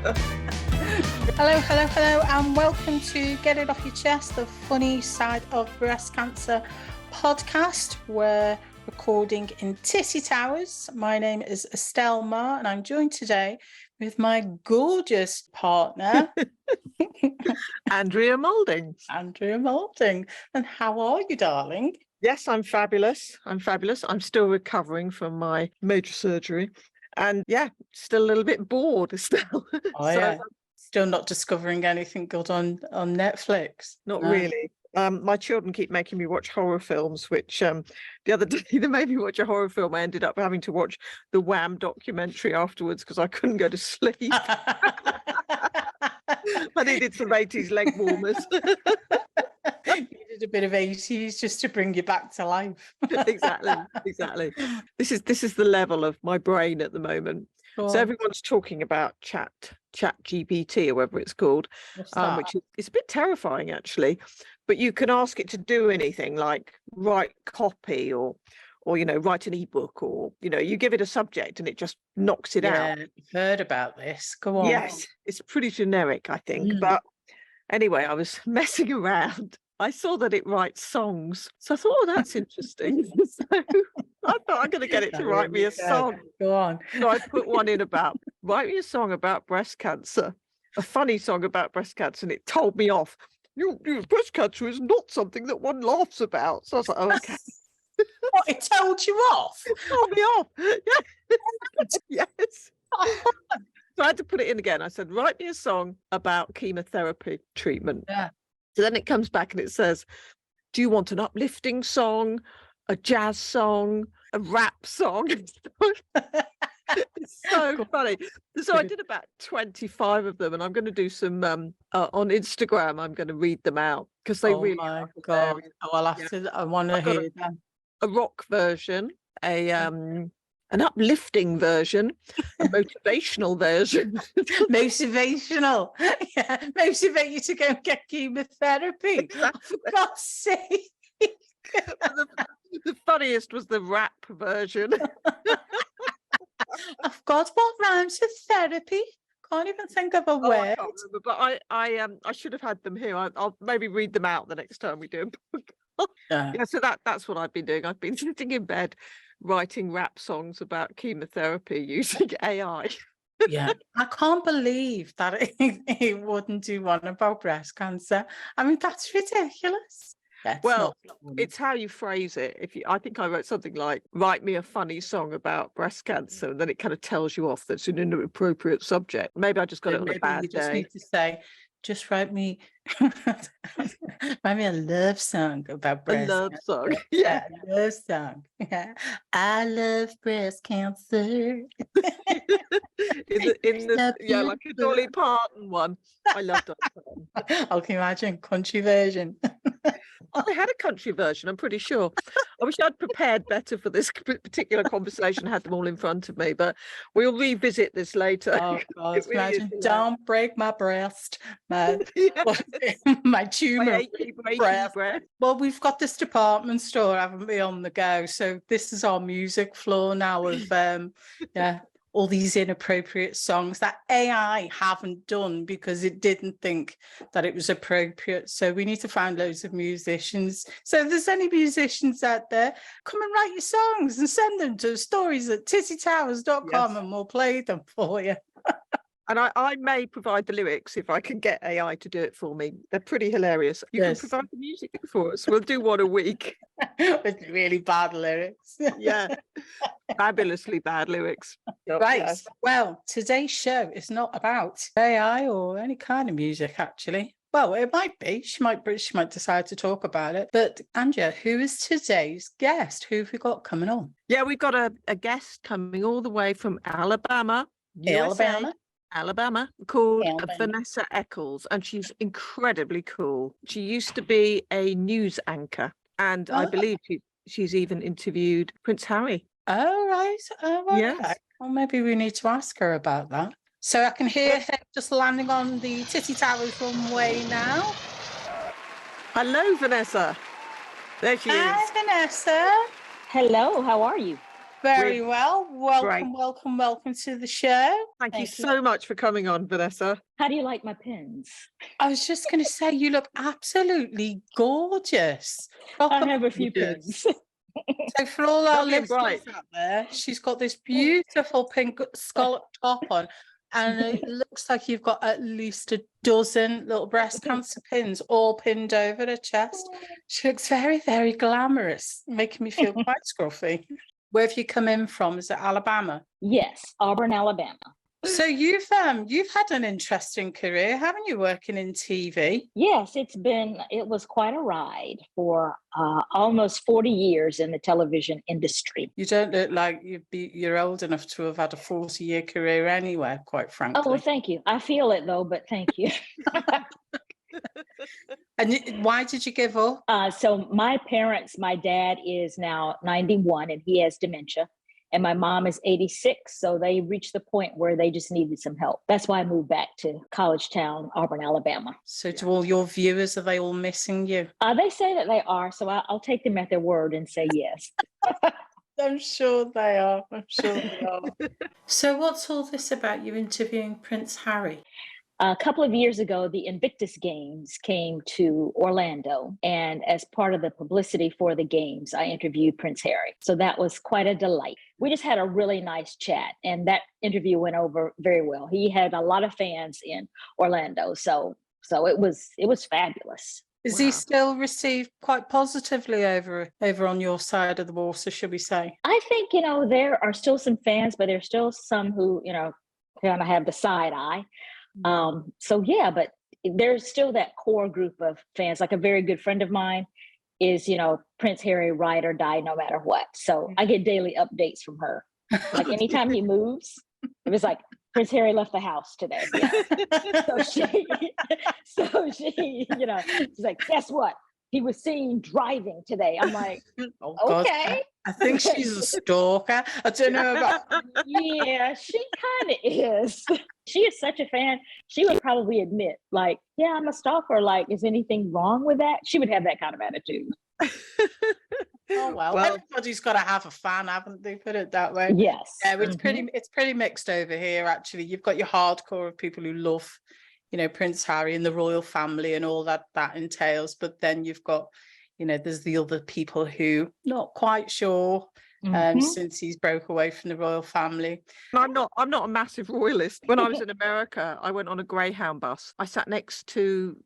Hello, hello, hello, and welcome to Get It Off Your Chest, the funny side of breast cancer podcast. We're recording in Tissy Towers. My name is Estelle Marr, and I'm joined today with my gorgeous partner, Andrea Moulding. Andrea Moulding. And how are you, darling? Yes, I'm fabulous. I'm still recovering from my major surgery. And yeah, still a little bit bored, Estelle. Oh, yeah. Still not discovering anything good on Netflix? Not really. My children keep making me watch horror films, which the other day they made me watch a horror film. I ended up having to watch the Wham documentary afterwards because I couldn't go to sleep. I needed some 80s leg warmers. You needed a bit of 80s just to bring you back to life. Exactly. This is the level of my brain at the moment. So everyone's talking about chat GPT or whatever it's called, which is a bit terrifying actually. But you can ask it to do anything like write copy or write an ebook, or you give it a subject and it just knocks it out. Yeah, I've heard about this. Go on. Yes, it's pretty generic, I think. But anyway, I was messing around. I saw that it writes songs. So I thought, oh, that's interesting. So I thought I'm going to get it to write me a song. Go on. So I put one in about, write me a song about breast cancer, a funny song about breast cancer. And it told me off. Breast cancer is not something that one laughs about. So I was like, oh, okay. What, it told you off? It told me off. Yeah. Yes. So I had to put it in again. I said, write me a song about chemotherapy treatment. Yeah. So then it comes back and it says, do you want an uplifting song, a jazz song, a rap song? It's so funny. So I did about 25 of them, and I'm going to do some on Instagram. I'm going to read them out because they really my God. Oh, I'll have to. I want to hear them. A rock version, an uplifting version, a motivational version. Motivational. Yeah, motivate you to go and get chemotherapy. Exactly. For God's sake. The funniest was the rap version. I've got what rhymes with therapy. Can't even think of a word. I can't remember, but I should have had them here. I'll maybe read them out the next time we do a book. Yeah, so that's what I've been doing. I've been sitting in bed writing rap songs about chemotherapy using AI. Yeah, I can't believe that it wouldn't do one about breast cancer. I mean, that's ridiculous. Well, it's how you phrase it. I think I wrote something like, write me a funny song about breast cancer, and then it kind of tells you off that's an inappropriate subject. Maybe I just got it on a bad day. Just need to say, just write me a love song about breast cancer. A love song. Yeah. A love song. Yeah. I love breast cancer. Like a Dolly Parton one. I love Dolly Parton. I can imagine country version. I had a country version, I'm pretty sure. I wish I'd prepared better for this particular conversation, had them all in front of me, but we'll revisit this later. Oh, God, imagine, don't break my breast, my tumor breast. Well, we've got this department store, haven't we, on the go? So this is our music floor now of, all these inappropriate songs that AI haven't done because it didn't think that it was appropriate. So we need to find loads of musicians. So if there's any musicians out there, come and write your songs and send them to stories@tissytowers.com and we'll play them for you. And I may provide the lyrics if I can get AI to do it for me. They're pretty hilarious. You can provide the music for us. We'll do one a week. With really bad lyrics. Yeah. Fabulously bad lyrics. Right. Yes. Well, today's show is not about AI or any kind of music, actually. Well, it might be. She might decide to talk about it. But Andrea, who is today's guest? Who have we got coming on? Yeah, we've got a guest coming all the way from Alabama, USA. Alabama, called Vanessa Echols, and she's incredibly cool. She used to be a news anchor, and I believe she's even interviewed Prince Harry. Oh, right. Oh, okay. Yes. Well, maybe we need to ask her about that. So I can hear her just landing on the Tissy Towers runway now. Hello, Vanessa. There she is. Hi, Vanessa. Hello, how are you? Very well. Great. Welcome to the show. Thank you so much for coming on, Vanessa. How do you like my pins? I was just going to say, you look absolutely gorgeous. I have a few pins. So for all our Lovely and listeners bright. out there, she's got this beautiful pink scallop top on, and it looks like you've got at least a dozen little breast cancer pins all pinned over her chest. She looks very, very glamorous, making me feel quite scruffy. Where have you come in from? Is it Alabama? Yes, Auburn, Alabama. So you've had an interesting career, haven't you, working in TV? Yes, it was quite a ride for almost 40 years in the television industry. You don't look like you're old enough to have had a 40-year career anywhere, quite frankly. Oh, well, thank you. I feel it though, but thank you. And why did you give up? So my dad is now 91 and he has dementia. And my mom is 86. So they reached the point where they just needed some help. That's why I moved back to college town, Auburn, Alabama. So to all your viewers, are they all missing you? They say that they are. So I'll take them at their word and say yes. I'm sure they are. So what's all this about you interviewing Prince Harry? A couple of years ago, the Invictus Games came to Orlando, and as part of the publicity for the games, I interviewed Prince Harry. So that was quite a delight. We just had a really nice chat, and that interview went over very well. He had a lot of fans in Orlando, so it was fabulous. Is he still received quite positively over on your side of the water, should we say? I think, there are still some fans, but there's still some who, kind of have the side eye. But there's still that core group of fans. Like a very good friend of mine is, Prince Harry, ride or die, no matter what. So I get daily updates from her. Like anytime he moves, it was like Prince Harry left the house today. so she, she's like, guess what? He was seen driving today. I'm like, okay. I think she's a stalker. I don't know about. Yeah, she kind of is. She is such a fan. She would probably admit, like, yeah, I'm a stalker. Like, is anything wrong with that? She would have that kind of attitude. Oh well, everybody's got to have a fan, haven't they? Put it that way. Yes. Yeah, it's pretty mixed over here. Actually, you've got your hardcore of people who love, Prince Harry and the royal family and all that entails. But then you've got, there's the other people who not quite sure. Since he's broke away from the royal family. I'm not a massive royalist. When I was in America, I went on a Greyhound bus. I sat next to,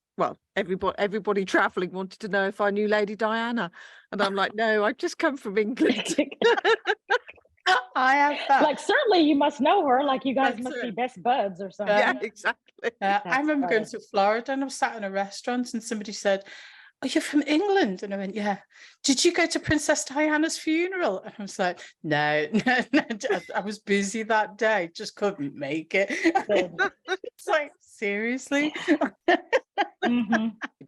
everybody traveling wanted to know if I knew Lady Diana. And I'm like, no, I've just come from England. I have that. Like, certainly you must know her. Like, you guys must be best buds or something. Yeah, exactly. I remember going to Florida and I was sat in a restaurant and somebody said, "Are you from England?" And I went, "Yeah." "Did you go to Princess Diana's funeral?" And I was like, no, I was busy that day, just couldn't make it. It's like, seriously?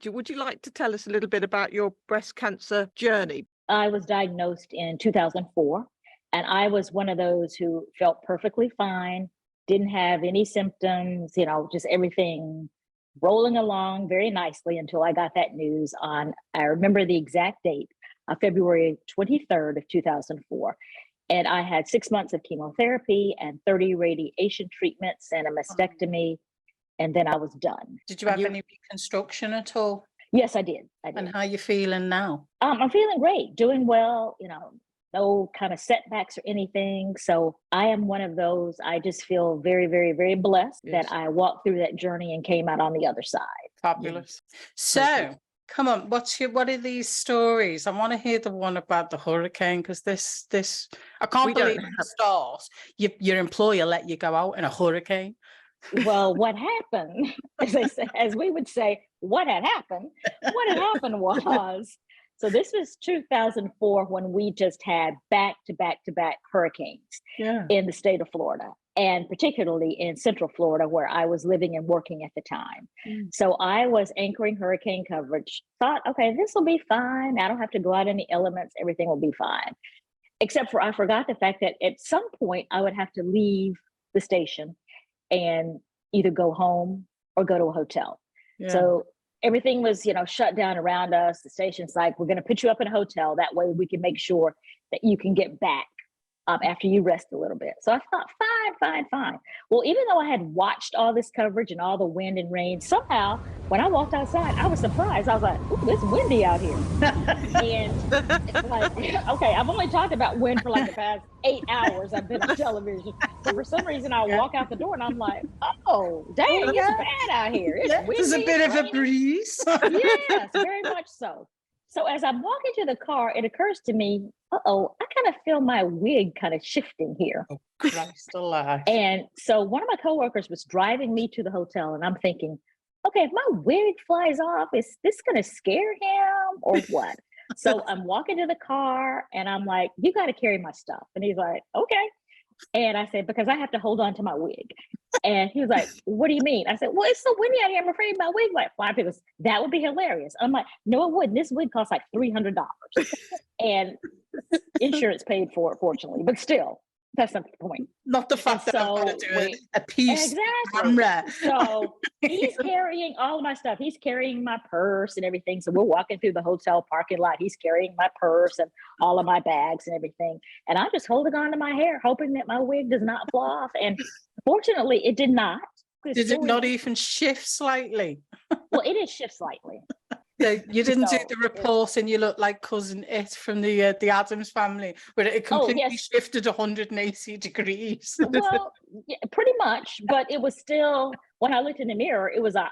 Would you like to tell us a little bit about your breast cancer journey? I was diagnosed in 2004, and I was one of those who felt perfectly fine, didn't have any symptoms, just everything rolling along very nicely until I got that news on, I remember the exact date, February 23rd of 2004. And I had 6 months of chemotherapy and 30 radiation treatments and a mastectomy. And then I was done. Did you have any reconstruction at all? Yes, I did. And how are you feeling now? I'm feeling great, doing well, no kind of setbacks or anything. So I am one of those, I just feel very, very, very blessed that I walked through that journey and came out on the other side. Fabulous. So come on, what are these stories? I want to hear the one about the hurricane, because this I can't believe at the start your employer let you go out in a hurricane. Well, what happened, as we would say, what had happened was, so this was 2004 when we just had back to back hurricanes in the state of Florida, and particularly in Central Florida, where I was living and working at the time. So I was anchoring hurricane coverage, thought, okay, this will be fine. I don't have to go out in the elements. Everything will be fine. Except for I forgot the fact that at some point I would have to leave the station and either go home or go to a hotel. So everything was, shut down around us. The station's like, we're going to put you up in a hotel. That way we can make sure that you can get back after you rest a little bit. So I thought, fine. Well, even though I had watched all this coverage and all the wind and rain, somehow when I walked outside, I was surprised. I was like, ooh, it's windy out here. And it's like, okay, I've only talked about wind for like the past 8 hours I've been on television. But for some reason, I walk out the door and I'm like, oh, dang, it's bad out here. It's windy, there's a bit of a breeze. Yes, very much so. So as I'm walking to the car, it occurs to me, I kind of feel my wig kind of shifting here. Oh, Christ alive. And so one of my coworkers was driving me to the hotel, and I'm thinking, okay, if my wig flies off, is this going to scare him or what? So I'm walking to the car and I'm like, you got to carry my stuff. And he's like, okay. And I said, because I have to hold on to my wig. And he was like, what do you mean? I said, well, it's so windy out here. I'm afraid my wig might fly. He goes, that would be hilarious. I'm like, no, it wouldn't. This wig costs like $300. And insurance paid for it, fortunately. But still, that's not the point. Not the fact that I'm going to do a piece camera. So he's carrying all of my stuff. He's carrying my purse and everything. So we're walking through the hotel parking lot. He's carrying my purse and all of my bags and everything. And I'm just holding on to my hair, hoping that my wig does not fly off. And fortunately, it did not. Did it not even shift slightly? Well, it did shift slightly. So you didn't do the report and you look like cousin It from the Addams Family, where it completely shifted 180 degrees. Well, yeah, pretty much, but it was still, when I looked in the mirror, it was a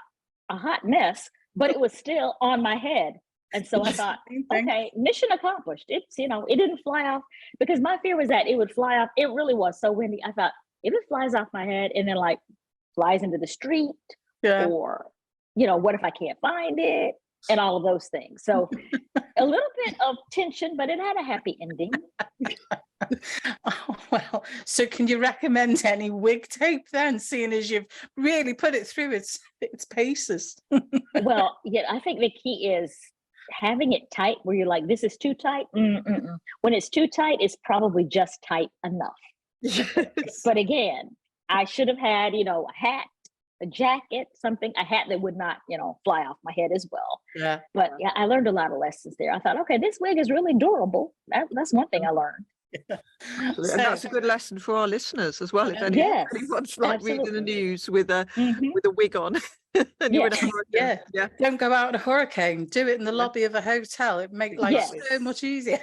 hot mess, but it was still on my head. And so I thought, okay, mission accomplished. It's, it didn't fly off, because my fear was that it would fly off. It really was so windy. I thought, if it flies off my head and then like flies into the street, or, what if I can't find it? And all of those things. So a little bit of tension, but it had a happy ending. Oh, well, so can you recommend any wig tape then, seeing as you've really put it through its paces? Well, yeah, I think the key is having it tight where you're like, this is too tight. When it's too tight, it's probably just tight enough. Yes. But again, I should have had, a hat, a jacket, a hat that would not, fly off my head as well. Yeah. But yeah, I learned a lot of lessons there. I thought, okay, this wig is really durable. That's one thing I learned. And that's a good lesson for our listeners as well. If anyone's like reading the news with a wig on. And you're in a hurricane. Yeah. Don't go out in a hurricane. Do it in the lobby of a hotel. It makes life so much easier.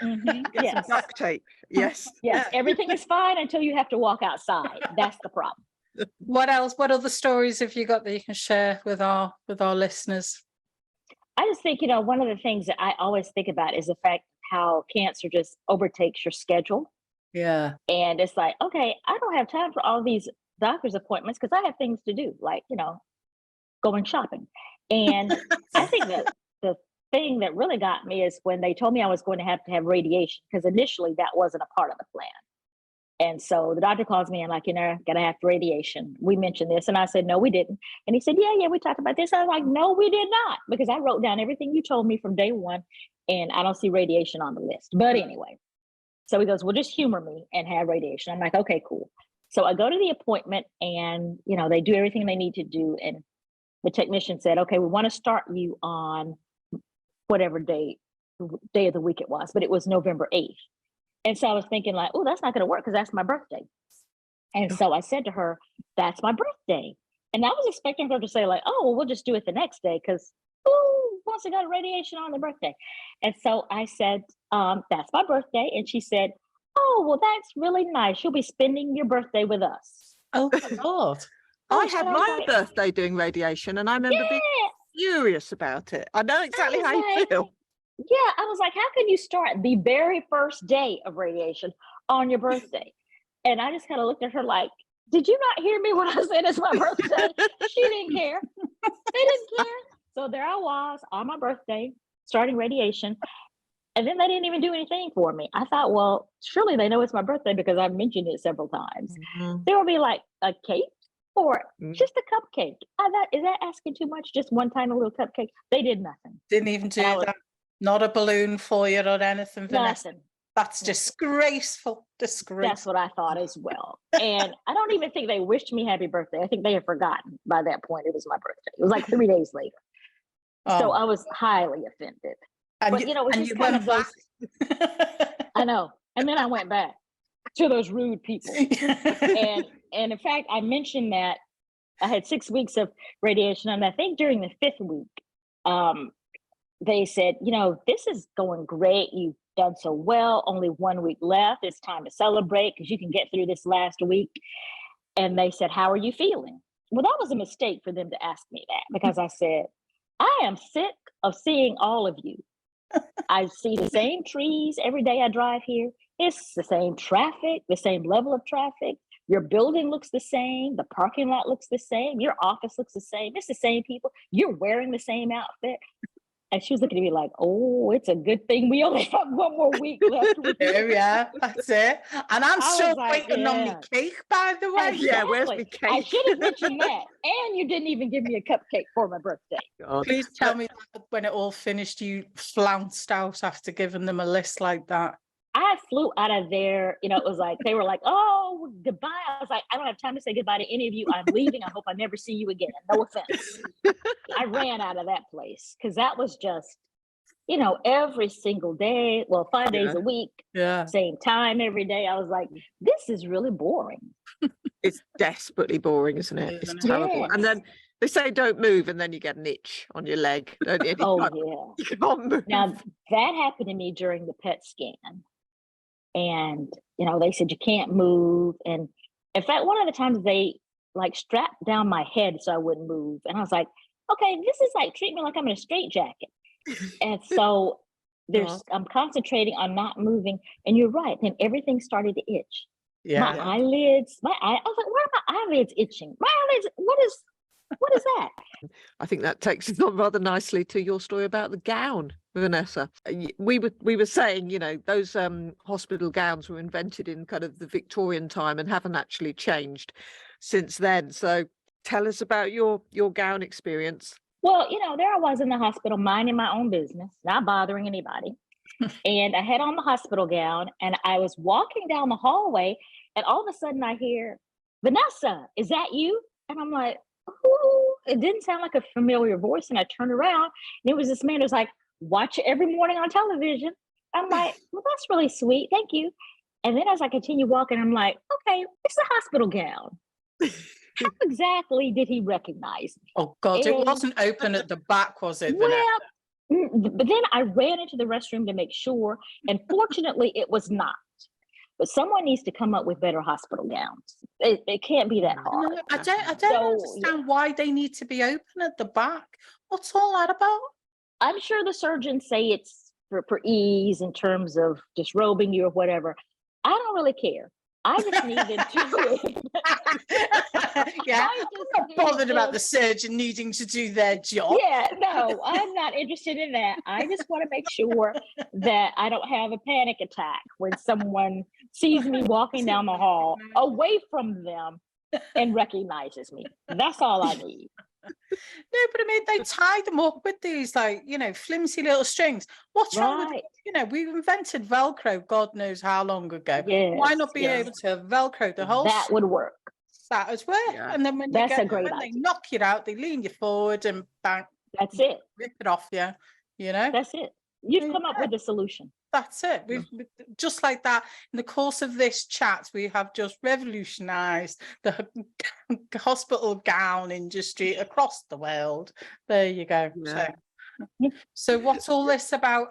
Get some duct tape. Yes. Yes. Everything is fine until you have to walk outside. That's the problem. What else? What other stories have you got that you can share with our listeners? I just think, one of the things that I always think about is the fact how cancer just overtakes your schedule. Yeah. And it's like, okay, I don't have time for all these doctor's appointments because I have things to do, like, going shopping. And I think that the thing that really got me is when they told me I was going to have radiation, because initially that wasn't a part of the plan. And so the doctor calls me and like, gotta have radiation. We mentioned this. And I said, no, we didn't. And he said, yeah, we talked about this. I was like, no, we did not, because I wrote down everything you told me from day one and I don't see radiation on the list. But anyway, so he goes, well, just humor me and have radiation. I'm like, okay, cool. So I go to the appointment and, they do everything they need to do. And the technician said, okay, we want to start you on whatever day of the week it was, but it was November 8th. And so I was thinking like, oh, that's not going to work because that's my birthday. And so I said to her, that's my birthday. And I was expecting her to say like, oh, well, we'll just do it the next day because who wants to go to radiation on their birthday? And so I said, that's my birthday. And she said, oh, well, that's really nice. You'll be spending your birthday with us. Oh, my God. I had my birthday doing radiation and I remember being furious about it. I know exactly how you feel. Yeah, I was like, how can you start the very first day of radiation on your birthday? And I just kind of looked at her like, did you not hear me when I said it's my birthday? She didn't care. They didn't care. So there I was on my birthday, starting radiation. And then they didn't even do anything for me. I thought, well, surely they know it's my birthday because I've mentioned it several times. There will be like a cake or just a cupcake. I thought, is that asking too much? Just one tiny little cupcake? They did nothing. Didn't even do that. Not a balloon for you or anything, Vanessa. Nothing. That's disgraceful. Disgraceful. That's what I thought as well. And I don't even think they wished me happy birthday. I think they had forgotten by that point it was my birthday. It was like 3 days later. So I was highly offended. And but it was just kind of those. I know. And then I went back. to those rude people. And in fact, I mentioned that I had 6 weeks of radiation, and I think during the 5th week, they said, this is going great. You've done so well. Only 1 week left. It's time to celebrate because you can get through this last week. And they said, how are you feeling? Well, that was a mistake for them to ask me that, because I said, I am sick of seeing all of you. I see the same trees every day I drive here. It's the same traffic, the same level of traffic. Your building looks the same. The parking lot looks the same. Your office looks the same. It's the same people. You're wearing the same outfit. And she was looking at me like, oh, it's a good thing we only have 1 more week left. Yeah, that's it. And I'm still waiting on my cake, by the way. Exactly. Yeah, where's my cake? I should have mentioned that. And you didn't even give me a cupcake for my birthday. God. Please tell me that when it all finished, you flounced out after giving them a list like that. I flew out of there. It was like, they were like, oh, goodbye. I was like, I don't have time to say goodbye to any of you. I'm leaving. I hope I never see you again. No offense. I ran out of that place because that was just, every single day. Well, 5 days a week. Yeah. Same time every day. I was like, this is really boring. It's desperately boring, isn't it? It's terrible. Yes. And then they say don't move, and then you get an itch on your leg. Oh, You can't move. Now, that happened to me during the PET scan. And, they said you can't move. And in fact, one of the times they strapped down my head so I wouldn't move. And I was like, okay, this is like treat me like I'm in a straitjacket. And so I'm concentrating on not moving. And you're right. Then everything started to itch. Yeah. My eyelids, I was like, why are my eyelids itching? My eyelids, what is that? I think that takes us on rather nicely to your story about the gown, Vanessa. We were saying, those hospital gowns were invented in kind of the Victorian time and haven't actually changed since then. So tell us about your gown experience. Well, there I was in the hospital, minding my own business, not bothering anybody. And I had on the hospital gown, and I was walking down the hallway, and all of a sudden I hear, Vanessa, is that you? And I'm like, ooh, it didn't sound like a familiar voice. And I turned around, and it was this man who was like, watch it every morning on television. I'm like, well, that's really sweet. Thank you. And then as I continue walking, I'm like, okay, it's a hospital gown. How exactly did he recognize me? Oh, God, it wasn't open at the back, was it? Well, but then I ran into the restroom to make sure. And fortunately, it was not. But someone needs to come up with better hospital gowns. It can't be that hard. No, I don't understand why they need to be open at the back. What's all that about? I'm sure the surgeons say it's for ease in terms of disrobing you or whatever. I don't really care. I just need them to. Yeah, I'm not bothered about the surgeon needing to do their job. Yeah, no, I'm not interested in that. I just want to make sure that I don't have a panic attack when someone sees me walking down the hall away from them and recognizes me. That's all I need. No, but I mean, they tie them up with these flimsy little strings. What's wrong with we invented Velcro God knows how long ago. Yes, why not be able to Velcro the whole that would work. That as well. Yeah. And then when they knock you out, they lean you forward and bang. That's it. Rip it off you. That's it. You've come up with a solution. That's it. We've just like that. In the course of this chat, we have just revolutionized the hospital gown industry across the world. There you go. Yeah. So what's all this about?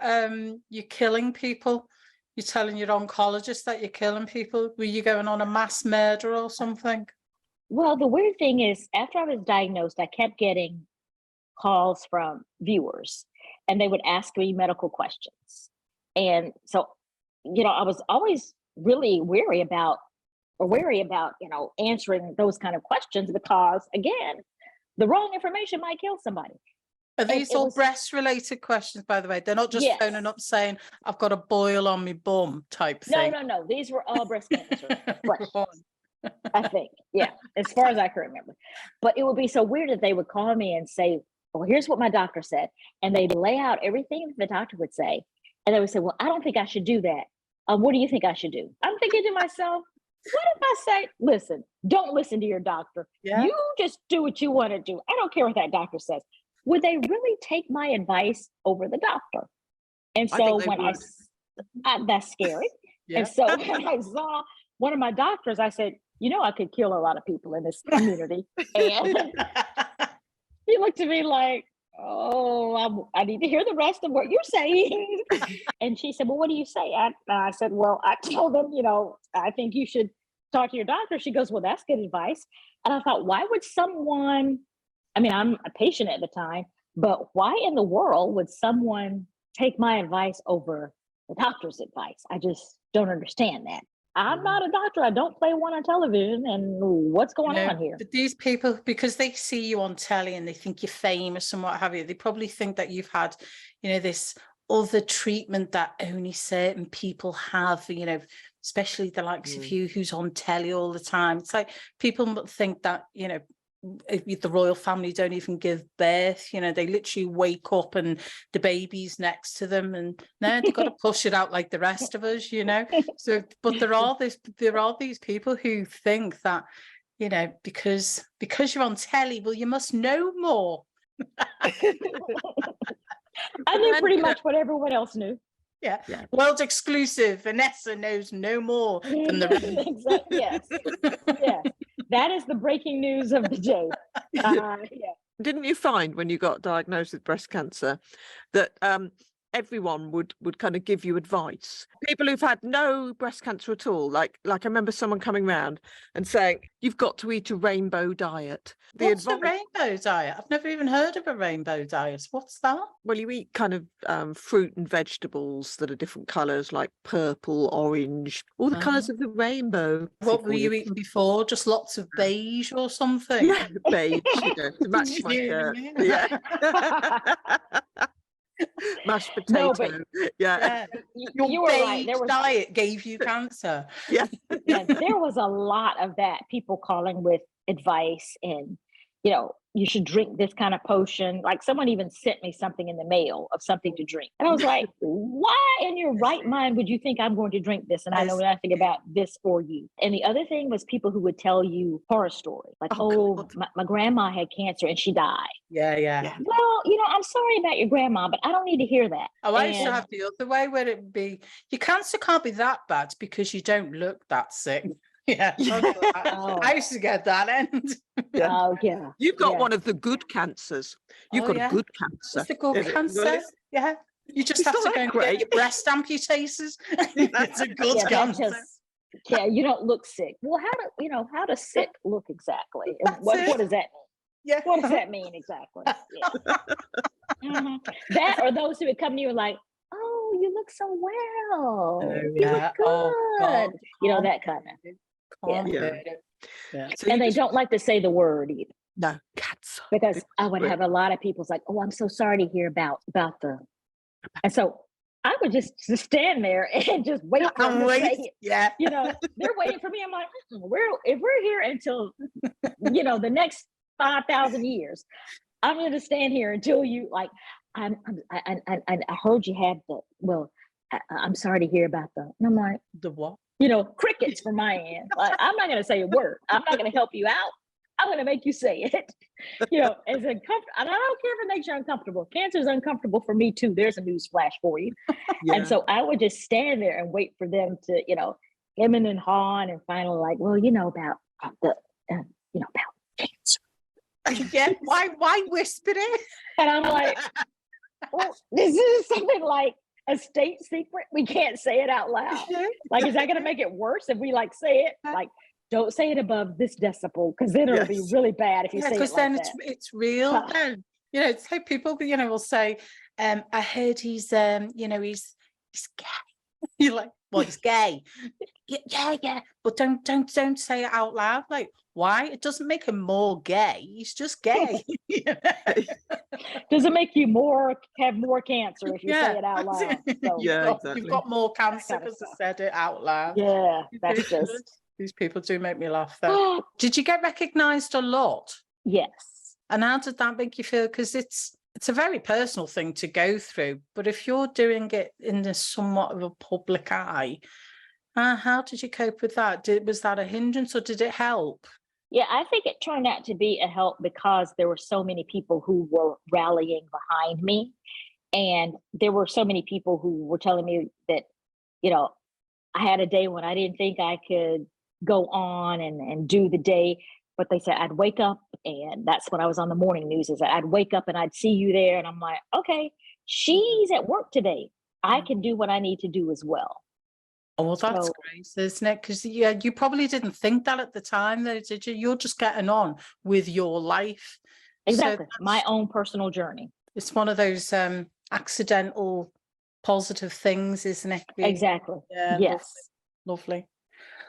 You're killing people. You're telling your oncologist that you're killing people. Were you going on a mass murder or something? Well, the weird thing is, after I was diagnosed, I kept getting calls from viewers, and they would ask me medical questions. And so, I was always really wary about, answering those kind of questions because, again, the wrong information might kill somebody. Are these all breast-related questions, by the way? They're not just phoning up saying, I've got a boil on my bum type thing. No. These were all breast cancer questions, I think. Yeah, as far as I can remember. But it would be so weird that they would call me and say, well, here's what my doctor said. And they'd lay out everything the doctor would say. And they would say, well, I don't think I should do that. What do you think I should do? I'm thinking to myself, what if I say, listen, don't listen to your doctor. Yeah. You just do what you want to do. I don't care what that doctor says. Would they really take my advice over the doctor? And so when that's scary. Yeah. And so when I saw one of my doctors, I said, I could kill a lot of people in this community. And he looked at me like, oh, I need to hear the rest of what you're saying. And she said, well, what do you say? I said, well, I told them, I think you should talk to your doctor. She goes, well, that's good advice. And I thought, why would someone, I'm a patient at the time, but why in the world would someone take my advice over the doctor's advice? I just don't understand that. I'm not a doctor. I don't play one on television. And what's going on here? But these people, because they see you on telly and they think you're famous and what have you, they probably think that you've had, this other treatment that only certain people have, especially the likes of you who's on telly all the time. It's like people think that, if the royal family don't even give birth, they literally wake up and the baby's next to them, and no, they've got to push it out like the rest of us, So, but there are these people who think that, because you're on telly, well, you must know more. I knew pretty much what everyone else knew. Yeah. World exclusive. Vanessa knows no more than the rest. Exactly. Yes. That is the breaking news of the day. Didn't you find when you got diagnosed with breast cancer that everyone would kind of give you advice? People who've had no breast cancer at all, like I remember someone coming round and saying, you've got to eat a rainbow diet. What's a rainbow diet? I've never even heard of a rainbow diet. What's that? Well, you eat kind of fruit and vegetables that are different colours, like purple, orange, all the colours of the rainbow. What were you eating before? Just lots of beige or something? Yeah, beige, to match my shirt. Yeah. Mashed potato. No, yeah. You were right. There was diet gave you cancer. Yeah. There was a lot of that. People calling with advice, and you should drink this kind of potion. Like someone even sent me something in the mail of something to drink, and I was like, why in your right mind would you think I'm going to drink this? And I know nothing about this or you. And the other thing was people who would tell you horror stories, like, my grandma had cancer and she died. Yeah. Well, I'm sorry about your grandma, but I don't need to hear that. Oh, I used to have the other way where it'd be, your cancer can't be that bad because you don't look that sick. Yeah. I used to get that end. Oh, yeah. You've got one of the good cancers. You've got a good cancer. It's the good cancer. Yeah. You just have to go and get your breast amputated. That's a good cancer. You don't look sick. Well, how does sick look exactly? What does that mean? Yeah. What does that mean exactly? Yeah. That, or those who would come to you like, oh, you look so well. You look good. God. That kind of. Yeah. So and they don't like to say the word either. No, cancer. Because I would have a lot of people like, oh, I'm so sorry to hear about the. And so I would just stand there and just wait for them to say it. Yeah. They're waiting for me. I'm like, if we're here until, the next 5,000 years, I'm going to stand here until you like, I heard you had I'm sorry to hear about the, and I'm like, the what? Crickets from my end. Like, I'm not going to say a word. I'm not going to help you out. I'm going to make you say it. As uncomfortable. And I don't care if it makes you uncomfortable. Cancer is uncomfortable for me too. There's a news flash for you. Yeah. And so I would just stand there and wait for them to, him and haw and finally like, well, about the, about cancer. Yeah. Why whisper it? And I'm like, well, this is something like a state secret. We can't say it out loud. Like, is that going to make it worse if we say it? Like, don't say it above this decibel, because then it'll be really bad if you say it like that. Because then it's real. Then it's how people will say, I heard he's he's gay. You're like, well, he's gay. Yeah. But don't say it out loud. Like, why? It doesn't make him more gay. He's just gay. Does it make you have more cancer if you say it out loud? So, exactly. You've got more cancer because I said it out loud. Yeah, that's just. These people do make me laugh though. Did you get recognised a lot? Yes. And how did that make you feel? Because it's a very personal thing to go through. But if you're doing it in a somewhat of a public eye, how did you cope with that? Was that a hindrance or did it help? Yeah, I think it turned out to be a help because there were so many people who were rallying behind me. And there were so many people who were telling me that, I had a day when I didn't think I could go on and do the day, but they said I'd wake up, and that's when I was on the morning news, is that I'd wake up and I'd see you there, and I'm like, okay, she's at work today. I can do what I need to do as well. Oh, well, that's great, isn't it? Because you probably didn't think that at the time, though, did you? You're just getting on with your life. Exactly. So my own personal journey. It's one of those accidental positive things, isn't it? Really? Exactly. Yeah, yes. Lovely.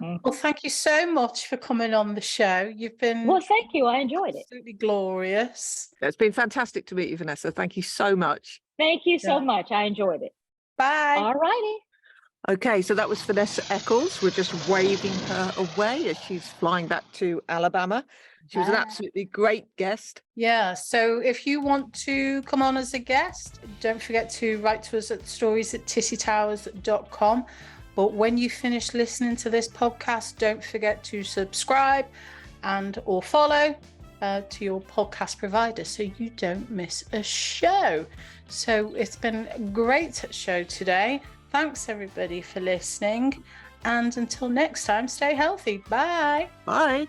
Well, thank you so much for coming on the show. You've been... Well, thank you. I enjoyed it. Absolutely glorious. It's been fantastic to meet you, Vanessa. Thank you so much. Thank you so much. I enjoyed it. Bye. All righty. Okay, so that was Vanessa Echols. We're just waving her away as she's flying back to Alabama. She was an absolutely great guest. Yeah, so if you want to come on as a guest, don't forget to write to us at stories@tissitowers.com. But when you finish listening to this podcast, don't forget to subscribe and or follow to your podcast provider so you don't miss a show. So it's been a great show today. Thanks everybody for listening. And until next time, stay healthy. Bye. Bye.